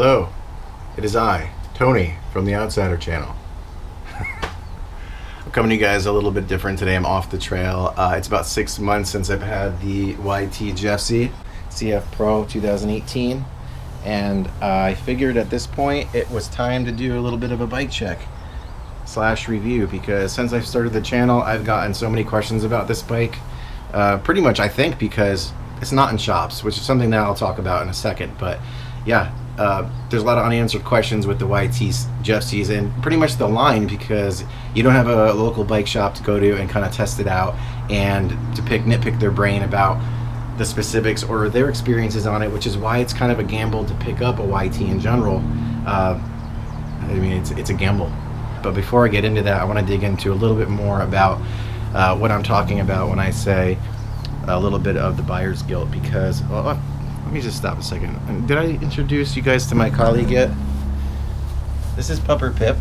Hello, it is I, Tony, from the Outsider channel. I'm coming to you guys a little bit different today. I'm off the trail. It's about 6 months since I've had the YT Jeffsy CF Pro 2018, and I figured at this point it was time to do a little bit of a bike check / review, because since I've started the channel I've gotten so many questions about this bike. Pretty much, I think, because it's not in shops, which is something that I'll talk about in a second. But yeah, there's a lot of unanswered questions with the YT Jeffsys and pretty much the line, because you don't have a local bike shop to go to and kind of test it out and to nitpick their brain about the specifics or their experiences on it, which is why it's kind of a gamble to pick up a YT in general. I mean, it's a gamble. But before I get into that, I want to dig into a little bit more about what I'm talking about when I say a little bit of the buyer's guilt, because let me just stop a second. Did I introduce you guys to my colleague yet? This is Pupper Pip.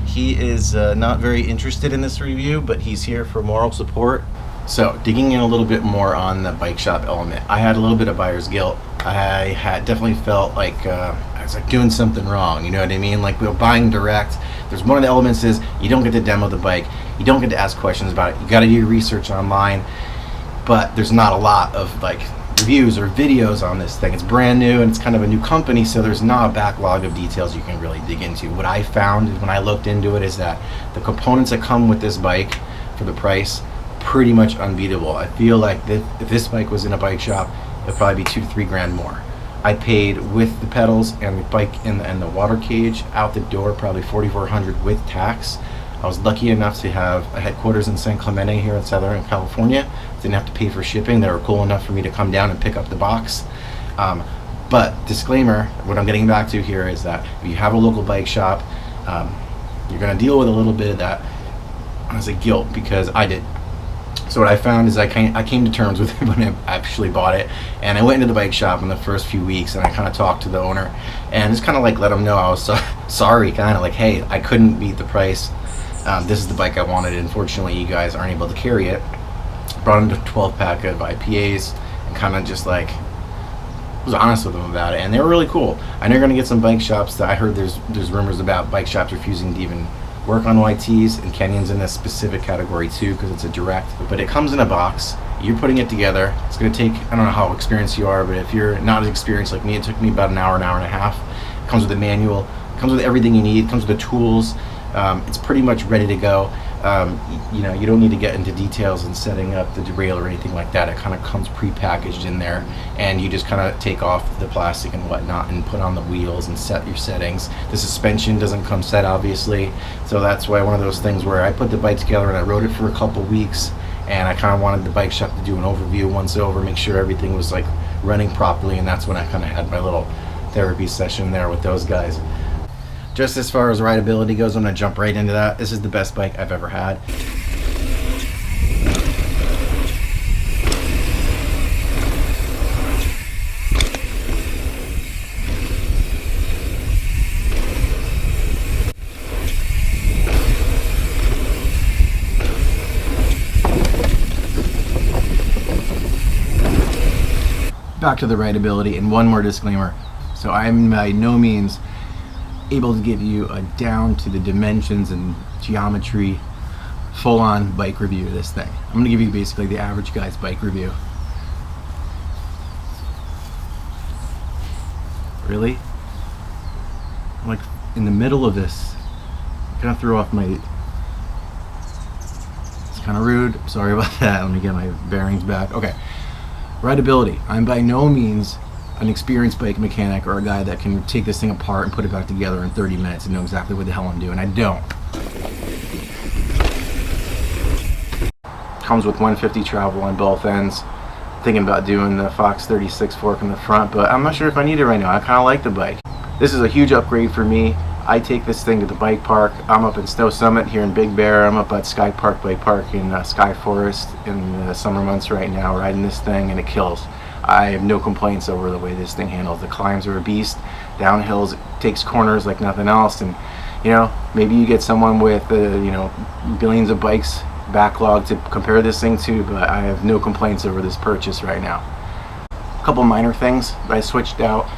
He is not very interested in this review, but he's here for moral support. So, digging in a little bit more on the bike shop element, I had a little bit of buyer's guilt. I had definitely felt like I was like doing something wrong, you know what I mean? Like, we were buying direct. There's one of the elements is you don't get to demo the bike, you don't get to ask questions about it, you got to do your research online, but there's not a lot of like reviews or videos on this thing. It's brand new and it's kind of a new company, so there's not a backlog of details you can really dig into. What I found when I looked into it is that the components that come with this bike for the price, pretty much unbeatable. I feel like if this bike was in a bike shop, it'd probably be $2 to $3 grand more. I paid with the pedals and the bike and the water cage out the door probably $4,400 with tax. I was lucky enough to have a headquarters in San Clemente here in Southern California. Didn't have to pay for shipping. They were cool enough for me to come down and pick up the box. But disclaimer, what I'm getting back to here is that if you have a local bike shop, you're going to deal with a little bit of that as a guilt, because I did. So what I found is I came to terms with it when I actually bought it, and I went into the bike shop in the first few weeks and I kind of talked to the owner and just kind of like let him know I was sorry, kind of like, hey, I couldn't beat the price. This is the bike I wanted. Unfortunately, you guys aren't able to carry it. Brought him a 12-pack of IPAs and kind of just like was honest with them about it, and they were really cool. I know you're going to get some bike shops that I heard there's rumors about bike shops refusing to even work on YTs, and Kenyon's in a specific category too because it's a direct. But it comes in a box. You're putting it together. It's going to take, I don't know how experienced you are, but if you're not as experienced like me, it took me about an hour and a half. It comes with a manual. It comes with everything you need. It comes with the tools. It's pretty much ready to go. You know, you don't need to get into details and setting up the derail or anything like that. It kind of comes pre-packaged in there, and you just kind of take off the plastic and whatnot and put on the wheels and set your settings. The suspension doesn't come set, obviously, so that's why one of those things where I put the bike together and I rode it for a couple weeks, and I kind of wanted the bike shop to do an overview once over, make sure everything was like running properly, and that's when I kind of had my little therapy session there with those guys. Just as far as rideability goes, I'm going to jump right into that. This is the best bike I've ever had. Back to the rideability, and one more disclaimer. So I'm by no means able to give you a down to the dimensions and geometry full-on bike review of this thing. I'm going to give you basically the average guy's bike review. Really? I'm like in the middle of this. I'm gonna throw off my... It's kind of rude. Sorry about that. Let me get my bearings back. Okay. Rideability. I'm by no means an experienced bike mechanic or a guy that can take this thing apart and put it back together in 30 minutes and know exactly what the hell I'm doing. I don't. Comes with 150 travel on both ends. Thinking about doing the Fox 36 fork in the front, but I'm not sure if I need it right now. I kind of like the bike. This is a huge upgrade for me. I take this thing to the bike park. I'm up in Snow Summit here in Big Bear. I'm up at Sky Park Bike Park in Sky Forest in the summer months right now, riding this thing, and it kills. I have no complaints over the way this thing handles. The climbs are a beast. Downhills, it takes corners like nothing else. And you know, maybe you get someone with you know, billions of bikes backlog to compare this thing to, but I have no complaints over this purchase right now. A couple minor things. I switched out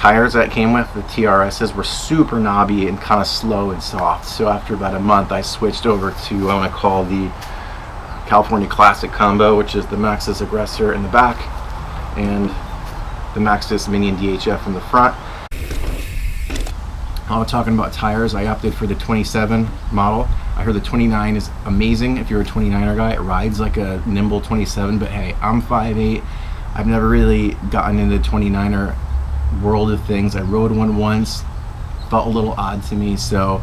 tires that came with, the TRSs, were super knobby and kind of slow and soft. So after about a month, I switched over to what I want to call the California Classic Combo, which is the Maxxis Aggressor in the back and the Maxxis Mini and DHF in the front. Talking about tires, I opted for the 27 model. I heard the 29 is amazing if you're a 29er guy. It rides like a nimble 27, but hey, I'm 5'8". I've never really gotten into the 29er world of things. I rode one once, felt a little odd to me, so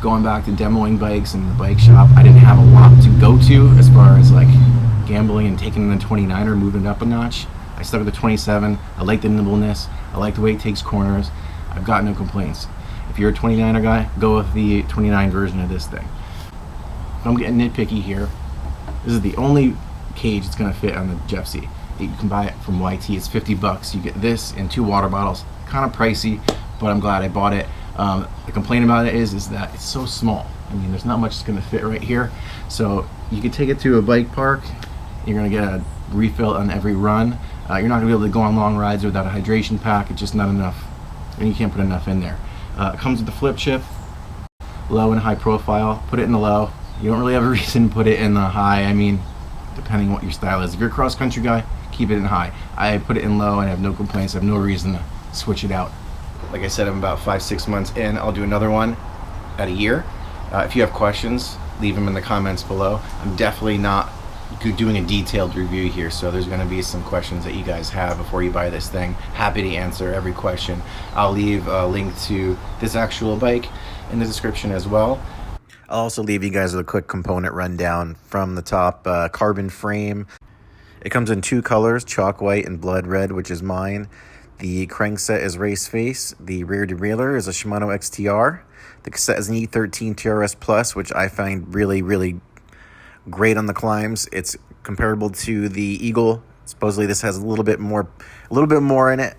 going back to demoing bikes in the bike shop, I didn't have a lot to go to as far as like gambling and taking the 29er, moving it up a notch. I stuck with the 27. I like the nimbleness. I like the way it takes corners. I've got no complaints. If you're a 29er guy, go with the 29 version of this thing. I'm getting nitpicky here. This is the only cage it's gonna fit on the Jeffsy. You can buy it from YT. It's 50 bucks. You get this and 2 water bottles. Kind of pricey, but I'm glad I bought it. The complaint about it is that it's so small. I mean, there's not much that's gonna fit right here. So you could take it to a bike park. You're gonna get a refill on every run. You're not gonna be able to go on long rides without a hydration pack. It's just not enough, and you can't put enough in there. It comes with the flip chip, low and high profile. Put it in the low. You don't really have a reason to put it in the high. I mean, depending on what your style is. If you're a cross country guy, keep it in high. I put it in low and I have no complaints. I have no reason to switch it out. Like I said, I'm about 5-6 months in. I'll do another one at a year. If you have questions, leave them in the comments below. I'm definitely not doing a detailed review here, so there's going to be some questions that you guys have before you buy this thing. Happy to answer every question. I'll leave a link to this actual bike in the description as well. I'll also leave you guys with a quick component rundown from the top. Carbon frame. It comes in 2 colors, chalk white and blood red, which is mine. The crankset is race face. The rear derailleur is a Shimano XTR. The cassette is an E13 TRS Plus, which I find really great on the climbs. It's comparable to the Eagle. Supposedly this has a little bit more in it.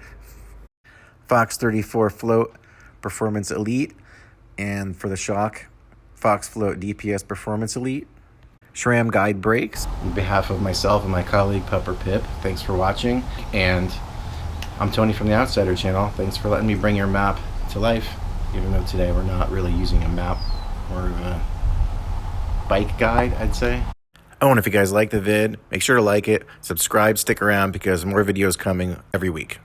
Fox 34 Float Performance Elite, and for the shock, Fox Float DPS Performance Elite. SRAM guide brakes. On behalf of myself and my colleague Pepper Pip, thanks for watching, and I'm Tony from the Outsider channel. Thanks for letting me bring your map to life, even though today we're not really using a map or a bike guide, I'd say. Oh, and if you guys like the vid, make sure to like it, subscribe, stick around, because more videos coming every week.